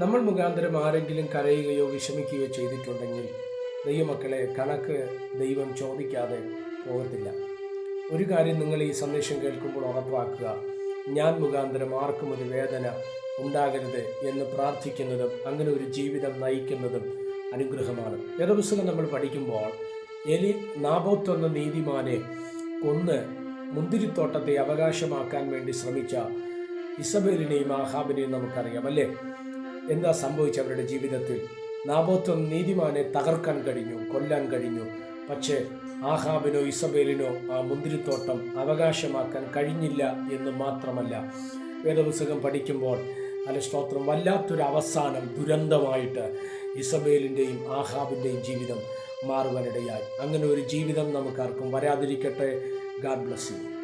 നമ്മൾ മുഖാന്തരം ആരെങ്കിലും കരയുകയോ വിഷമിക്കുകയോ ചെയ്തിട്ടുണ്ടെങ്കിൽ ദൈവമക്കളെ കണക്ക് ദൈവം ചോദിക്കാതെ പോകത്തില്ല. ഒരു കാര്യം നിങ്ങൾ ഈ സന്ദേശം കേൾക്കുമ്പോൾ ഉറപ്പാക്കുക, ഞാൻ മുഖാന്തരം ആർക്കും ഒരു വേദന ഉണ്ടാകരുത് എന്ന് പ്രാർത്ഥിക്കുന്നതും അങ്ങനെ ഒരു ജീവിതം നയിക്കുന്നതും അനുഗ്രഹമാണ്. വേദപുസ്തകം നമ്മൾ പഠിക്കുമ്പോൾ നാബോത്ത് എന്ന നീതിമാനെ കൊന്ന് മുന്തിരിത്തോട്ടത്തെ അവകാശമാക്കാൻ വേണ്ടി ശ്രമിച്ച ഇസബേലിനെയും ആഹാബിനെയും നമുക്കറിയാം അല്ലേ? എന്താ സംഭവിച്ച അവരുടെ ജീവിതത്തിൽ? നാബോത്ത് നീതിമാനെ തകർക്കാൻ കഴിഞ്ഞു, കൊല്ലാൻ കഴിഞ്ഞു. പക്ഷേ ആഹാബിനോ ഇസബേലിനോ ആ മുന്തിരിത്തോട്ടം അവകാശമാക്കാൻ കഴിഞ്ഞില്ല എന്ന് മാത്രമല്ല, വേദപുസ്തകം പഠിക്കുമ്പോൾ സ്തോത്രം, വല്ലാത്തൊരു അവസാനം ദുരന്തമായിട്ട് ഇസബേലിൻ്റെയും ആഹാബിൻ്റെയും ജീവിതം മാറുവാനിടയായി. അങ്ങനെ ഒരു ജീവിതം നമുക്കാർക്കും വരാതിരിക്കട്ടെ. God bless you.